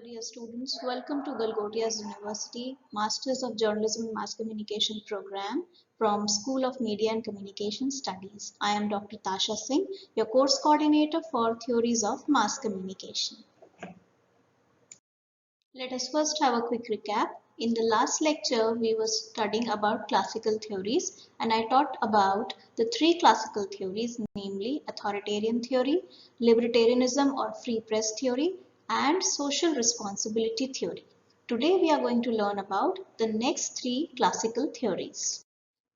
dear students. Welcome to Galgottias University Masters of Journalism and Mass Communication program from School of Media and Communication Studies. I am Dr. Tasha Singh, your course coordinator for Theories of Mass Communication. Let us first have a quick recap. In the last lecture, we were studying about classical theories, and I talked about the three classical theories, namely authoritarian theory, libertarianism or free press theory, and social responsibility theory. Today, we are going to learn about the next three classical theories.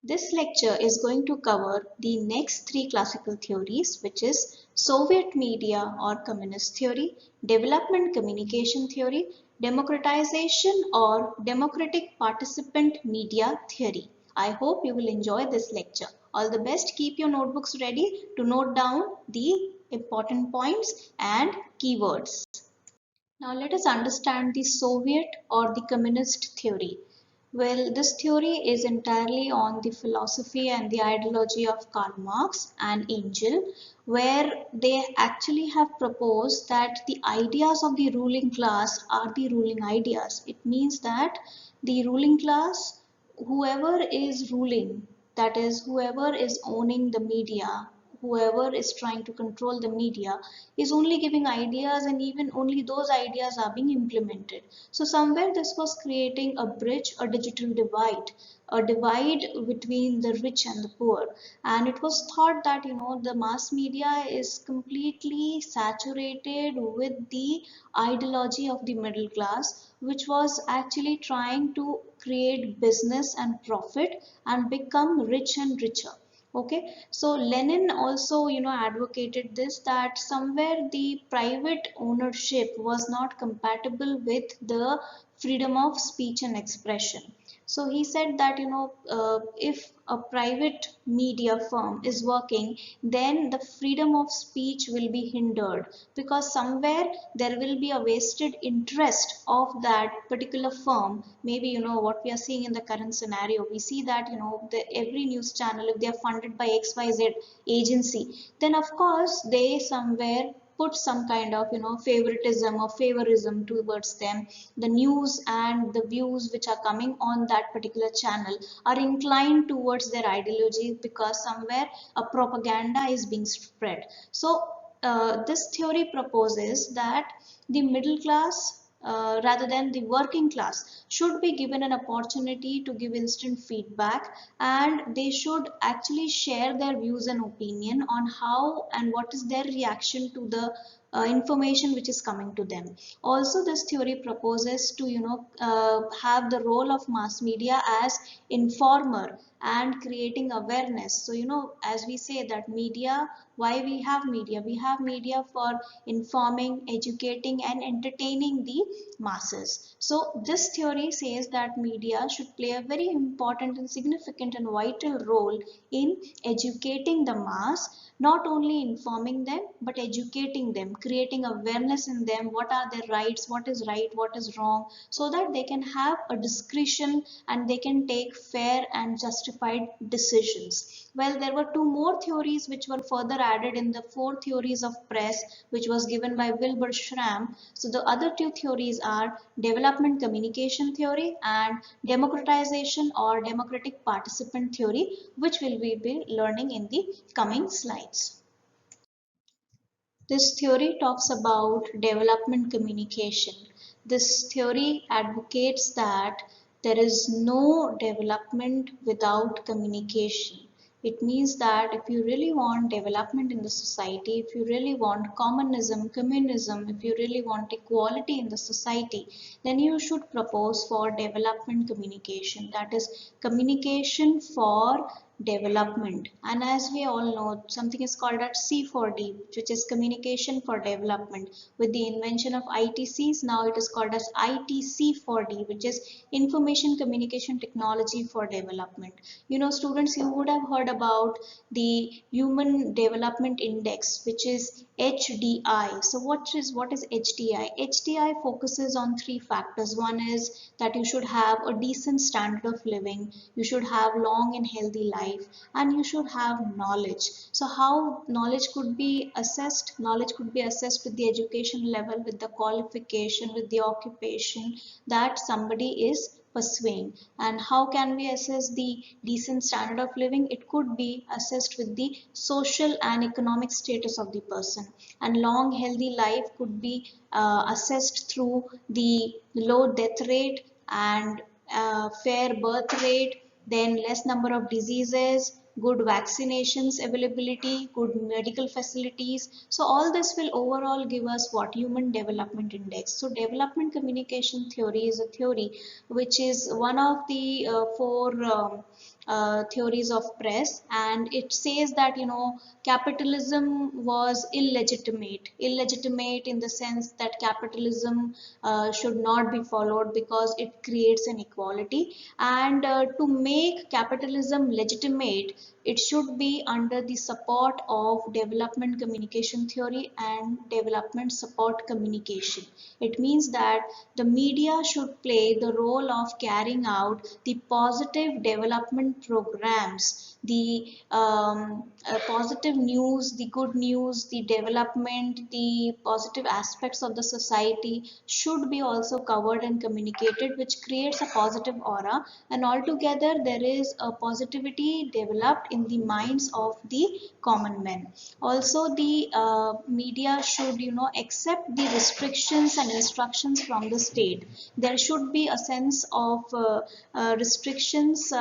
This lecture is going to cover the next three classical theories, which is Soviet media or communist theory, development communication theory, democratization or democratic participant media theory. I hope you will enjoy this lecture. All the best. Keep your notebooks ready to note down the important points and keywords. Now let us understand the Soviet or the communist theory. Well, this theory is entirely on the philosophy and the ideology of Karl Marx and Engel, where they actually have proposed that the ideas of the ruling class are the ruling ideas. It means that the ruling class, whoever is ruling, that is, whoever is owning the media, whoever is trying to control the media, is only giving ideas, and even only those ideas are being implemented. So somewhere this was creating a bridge, a digital divide, a divide between the rich and the poor. And it was thought that the mass media is completely saturated with the ideology of the middle class, which was actually trying to create business and profit and become rich and richer. Okay, so Lenin also advocated this, that somewhere the private ownership was not compatible with the freedom of speech and expression. So he said that if a private media firm is working, then the freedom of speech will be hindered, because somewhere there will be a vested interest of that particular firm. Maybe what we are seeing in the current scenario, we see that every news channel, if they are funded by XYZ agency, then of course they somewhere put some kind of favoritism or favorism towards them. The news and the views which are coming on that particular channel are inclined towards their ideology, because somewhere a propaganda is being spread. So this theory proposes that the middle class, rather than the working class, should be given an opportunity to give instant feedback, and they should actually share their views and opinion on how and what is their reaction to the information which is coming to them. Also, this theory proposes to have the role of mass media as informer and creating awareness. So as we say that media, why we have media? We have media for informing, educating and entertaining the masses. So this theory says that media should play a very important and significant and vital role in educating the mass, not only informing them but educating them, creating awareness in them, what are their rights, what is right, what is wrong, so that they can have a discretion and they can take fair and justified decisions. Well, there were two more theories which were further added in the four theories of press, which was given by Wilbur Schramm. So the other two theories are development communication theory and democratization or democratic participant theory, which will we be learning in the coming slides. This theory talks about development communication. This theory advocates that there is no development without communication. It means that if you really want development in the society, if you really want communism, if you really want equality in the society, then you should propose for development communication. That is communication for development. And as we all know, something is called as C4D, which is communication for development. With the invention of ITCs, now it is called as ITC4D, which is information communication technology for development. Students, you would have heard about the human development index, which is HDI. So what is HDI? HDI focuses on three factors. One is that you should have a decent standard of living, you should have long and healthy life, and you should have knowledge. So how knowledge could be assessed? Knowledge could be assessed with the education level, with the qualification, with the occupation that somebody is pursuing. And how can we assess the decent standard of living? It could be assessed with the social and economic status of the person. And long healthy life could be assessed through the low death rate and fair birth rate, then less number of diseases, good vaccinations availability, good medical facilities. So all this will overall give us what? Human development index. So development communication theory is a theory which is one of the four theories of press, and it says that capitalism was illegitimate in the sense that capitalism should not be followed because it creates inequality. And to make capitalism legitimate, it should be under the support of development communication theory and development support communication. It means that the media should play the role of carrying out the positive development programs, the positive news, the good news, the development, the positive aspects of the society should be also covered and communicated, which creates a positive aura, and altogether there is a positivity developed in the minds of the common men. Also, the media should accept the restrictions and instructions from the state. There should be a sense of restrictions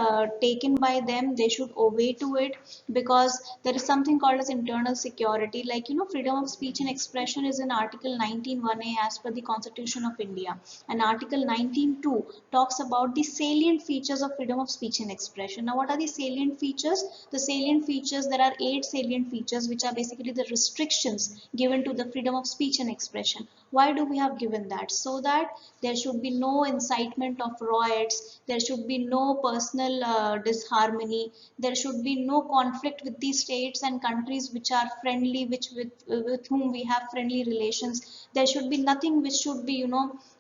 taken by them. They should obey to it, because there is something called as internal security. Like freedom of speech and expression is in article 19(1)(a) as per the Constitution of India, and article 19(2) talks about the salient features of freedom of speech and expression. Now what are the salient features? The salient features, there are 8 salient features which are basically the restrictions given to the freedom of speech and expression. Why do we have given that? So that there should be no incitement of riots, there should be no personal disharmony, there should be no conflict with the states and countries which are friendly, with whom we have friendly relations. There should be nothing which should be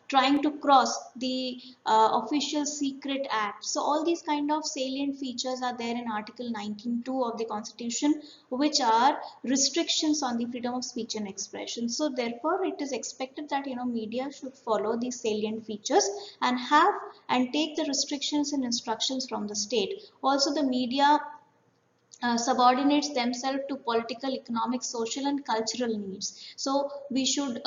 trying to cross the official secret act. So all these kind of salient features are there in article 19(2) of the Constitution, which are restrictions on the freedom of speech and expression. So therefore it is expected that media should follow these salient features and take the restrictions and instructions from the state. Also the media subordinates themselves to political, economic, social and cultural needs. So we should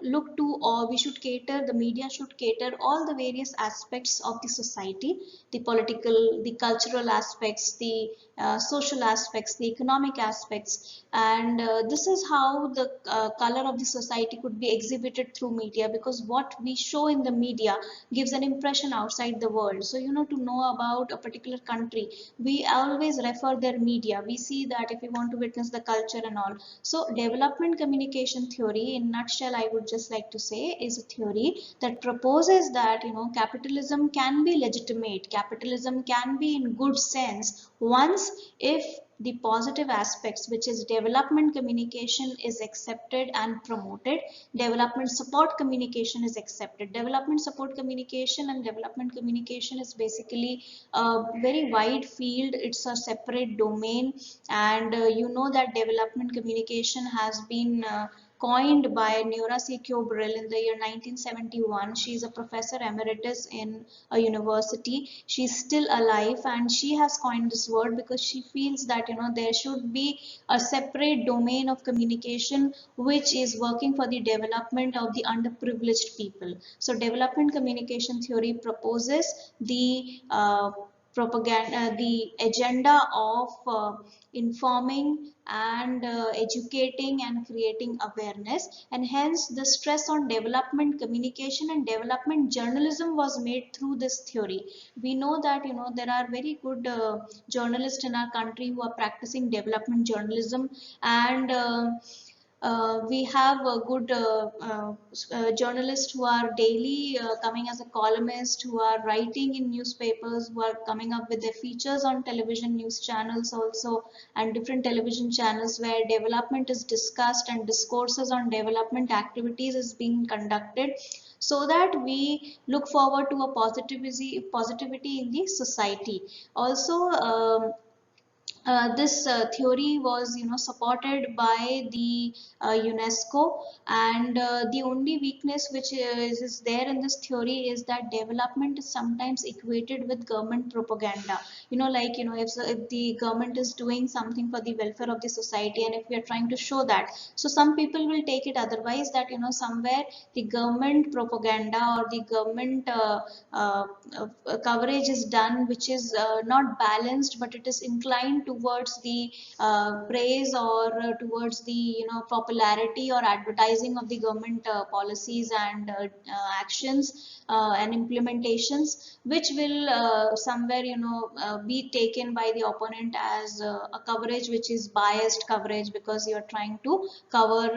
look to, or we should cater, the media should cater all the various aspects of the society, the political, the cultural aspects, the social aspects, the economic aspects, and this is how the color of the society could be exhibited through media, because what we show in the media gives an impression outside the world. So to know about a particular country, we always refer their media. We see that if we want to witness the culture and all. So development communication theory in nutshell, I would just like to say, is a theory that proposes that capitalism can be legitimate, capitalism can be in good sense once if the positive aspects, which is development communication, is accepted and promoted. Development support communication is accepted. Development support communication and development communication is basically a very wide field. It's a separate domain, and that development communication has been coined by Neura C. Brill in the year 1971. She is a professor emeritus in a university. She's still alive, and she has coined this word because she feels that there should be a separate domain of communication which is working for the development of the underprivileged people. So development communication theory proposes the propaganda, the agenda of informing and educating and creating awareness, and hence the stress on development communication and development journalism was made through this theory. We know that there are very good journalists in our country who are practicing development journalism, and We have a good journalists who are daily coming as a columnist, who are writing in newspapers, who are coming up with their features on television news channels also, and different television channels where development is discussed and discourses on development activities is being conducted, so that we look forward to a positivity in the society. Also, this theory was supported by the UNESCO, and the only weakness which is there in this theory is that development is sometimes equated with government propaganda. Like, if the government is doing something for the welfare of the society, and if we are trying to show that, so some people will take it otherwise, that somewhere the government propaganda or the government uh, coverage is done, which is not balanced, but it is inclined towards the praise, or towards the popularity or advertising of the government policies and actions and implementations, which will somewhere be taken by the opponent as a coverage which is biased coverage, because you are trying to cover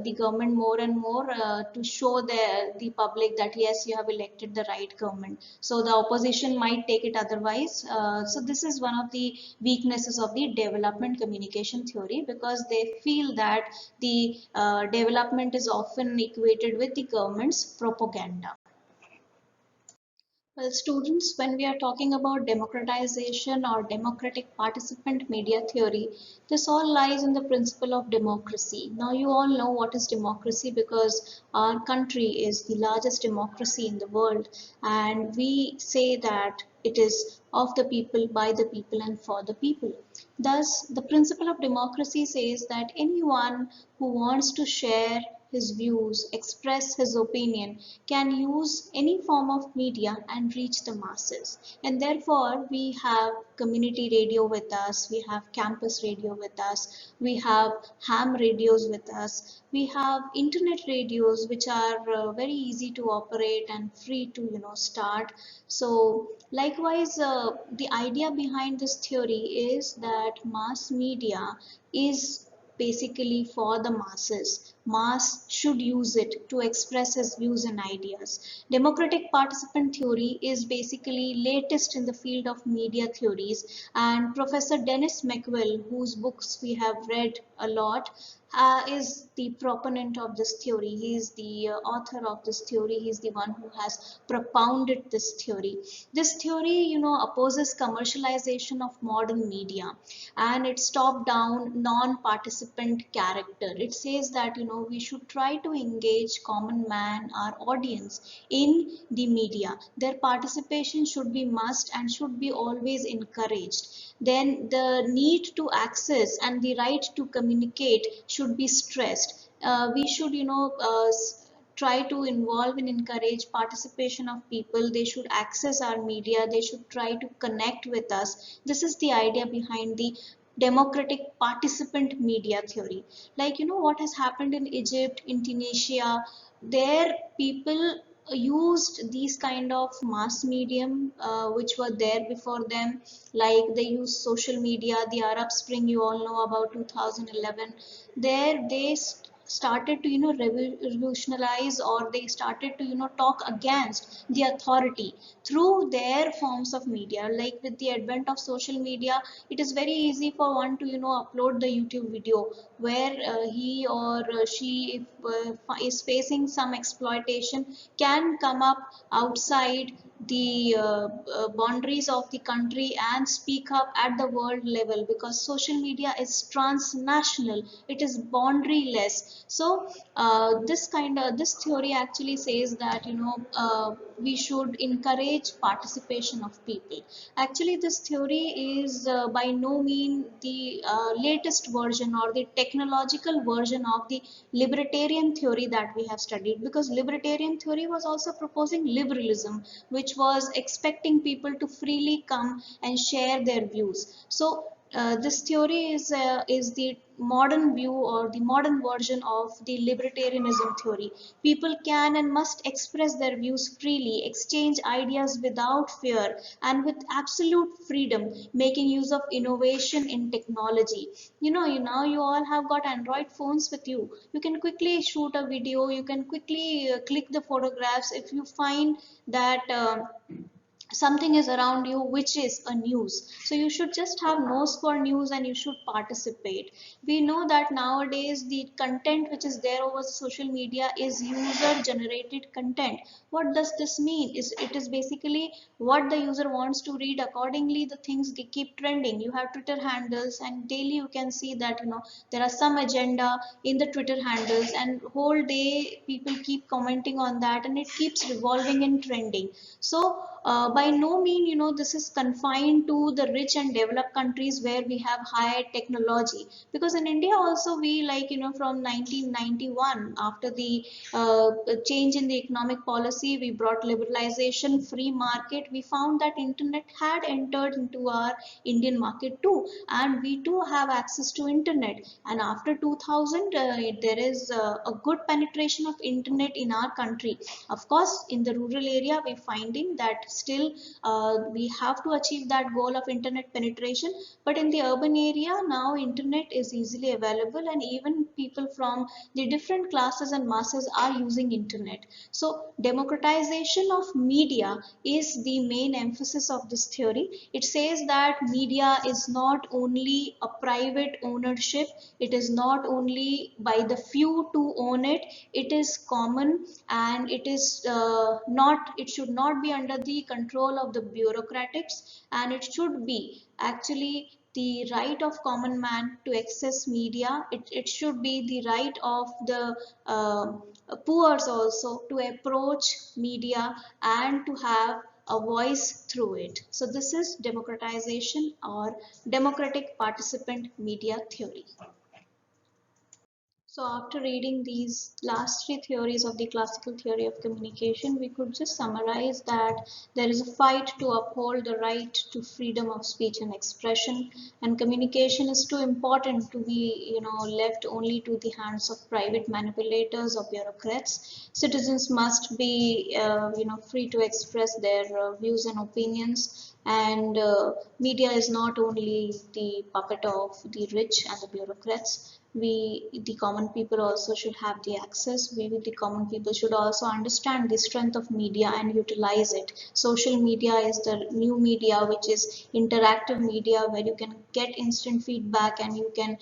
the government more and more to show the public that yes, you have elected the right government. So the opposition might take it otherwise. So this is one of the weaknesses of the development communication theory, because they feel that the development is often equated with the government's propaganda. Well, students, when we are talking about democratization or democratic participant media theory, this all lies in the principle of democracy. Now, you all know what is democracy, because our country is the largest democracy in the world, and we say that it is of the people, by the people, and for the people. Thus, the principle of democracy says that anyone who wants to share his views, express his opinion, can use any form of media and reach the masses. And therefore, we have community radio with us, we have campus radio with us, we have ham radios with us, we have internet radios which are very easy to operate and free to start. So likewise, the idea behind this theory is that mass media is basically for the masses. Mass should use it to express his views and ideas. Democratic participant theory is basically latest in the field of media theories, and Professor Dennis McWill, whose books we have read a lot, is the proponent of this theory. He is the author of this theory. He is the one who has propounded this theory. This theory, opposes commercialization of modern media, and its top-down, non-participant character. It says that we should try to engage common man, our audience, in the media. Their participation should be must and should be always encouraged. Then the need to access and the right to communicate should be stressed. We should try to involve and encourage participation of people. They should access our media, they should try to connect with us. This is the idea behind the democratic participant media theory. Like, what has happened in Egypt, in Tunisia, there people used these kind of mass medium which were there before them. Like, they used social media, the Arab Spring, you all know about 2011. There they started to revolutionize, or they started to talk against the authority through their forms of media. Like, with the advent of social media, it is very easy for one to upload the YouTube video where he or she, if is facing some exploitation, can come up outside the boundaries of the country and speak up at the world level, because social media is transnational, it is boundaryless. So this theory actually says that we should encourage participation of people. Actually, this theory is by no mean the latest version or the technological version of the libertarian theory that we have studied, because libertarian theory was also proposing liberalism, which was expecting people to freely come and share their views. So this theory is the modern view or the modern version of the libertarianism theory. People can and must express their views freely, exchange ideas without fear, and with absolute freedom, making use of innovation in technology. Now you all have got Android phones with you. You can quickly shoot a video. You can quickly click the photographs if you find that. Something is around you which is a news, so you should just have nose for news and you should participate. We know that nowadays the content which is there over social media is user generated content. What does this mean? Is it is basically what the user wants to read, accordingly the things keep trending. You have Twitter handles and daily you can see that there are some agenda in the Twitter handles, and whole day people keep commenting on that and it keeps revolving and trending. So by no mean this is confined to the rich and developed countries where we have higher technology, because in India also we, like from 1991, after the change in the economic policy, we brought liberalization, free market. We found that internet had entered into our Indian market too, and we too have access to internet. And after 2000 there is a good penetration of internet in our country. Of course, in the rural area we're finding that still we have to achieve that goal of internet penetration, but in the urban area now internet is easily available, and even people from the different classes and masses are using internet. So democratization of media is the main emphasis of this theory. It says that media is not only a private ownership, it is not only by the few to own it, it is common, and it is not, it should not be under the control of the bureaucratics, and it should be actually the right of common man to access media. It should be the right of the poor also to approach media and to have a voice through it. So this is democratization or democratic participant media theory. So after reading these last three theories of the classical theory of communication, we could just summarize that there is a fight to uphold the right to freedom of speech and expression, and communication is too important to be, left only to the hands of private manipulators or bureaucrats. Citizens must be, free to express their views and opinions, and media is not only the puppet of the rich and the bureaucrats. We, the common people, also should have the access. We, the common people, should also understand the strength of media and utilize it. Social media is the new media, which is interactive media, where you can get instant feedback, and you can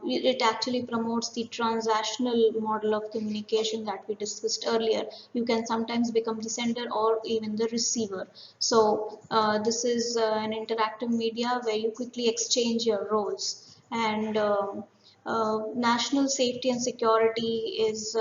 it actually promotes the transactional model of communication that we discussed earlier. You can sometimes become the sender or even the receiver. So this is an interactive media where you quickly exchange your roles, and national safety and security is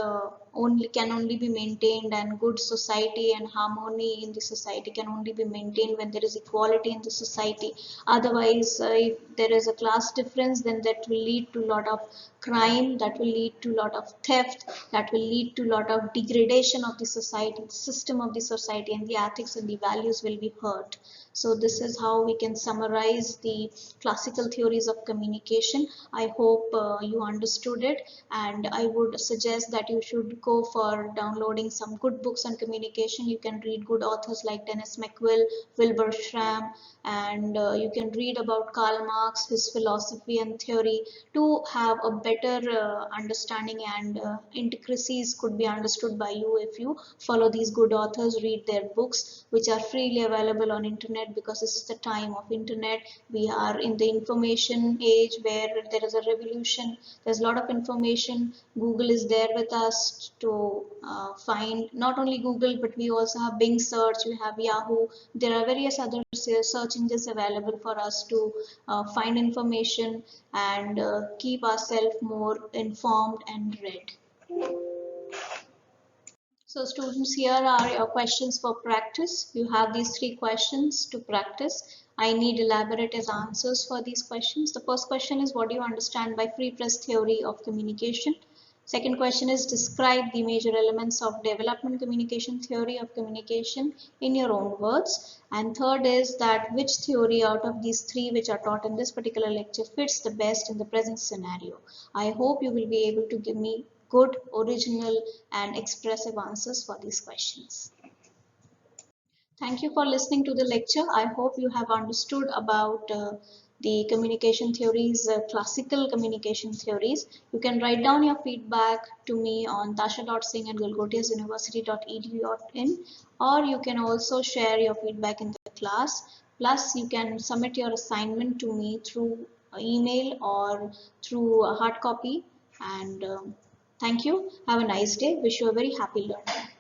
only can only be maintained, and good society and harmony in the society can only be maintained when there is equality in the society. Otherwise, if there is a class difference, then that will lead to a lot of crime, that will lead to a lot of theft, that will lead to a lot of degradation of the society, the system of the society, and the ethics and the values will be hurt. So this is how we can summarize the classical theories of communication. I hope you understood it, and I would suggest that you should go for downloading some good books on communication. You can read good authors like Dennis McWill, Wilbur Schramm, and you can read about Karl Marx, his philosophy and theory, to have a better understanding, and intricacies could be understood by you if you follow these good authors, read their books, which are freely available on internet, because this is the time of internet. We are in the information age where there is a revolution. There's a lot of information. Google is there with us to find, not only Google, but we also have Bing search, we have Yahoo. There are various other search engines available for us to find information and keep ourselves more informed and read. So students, here are your questions for practice. You have these three questions to practice. I need elaborate answers for these questions. The first question is, what do you understand by free press theory of communication? Second question is describe the major elements of development communication theory of communication in your own words. And third is that which theory out of these three which are taught in this particular lecture fits the best in the present scenario. I hope you will be able to give me good, original and expressive answers for these questions. Thank you for listening to the lecture. I hope you have understood about the communication theories, classical communication theories. You can write down your feedback to me on tasha.singh at galgotiasuniversity.edu.in, or you can also share your feedback in the class. Plus, you can submit your assignment to me through email or through a hard copy. And thank you. Have a nice day. Wish you a very happy learning.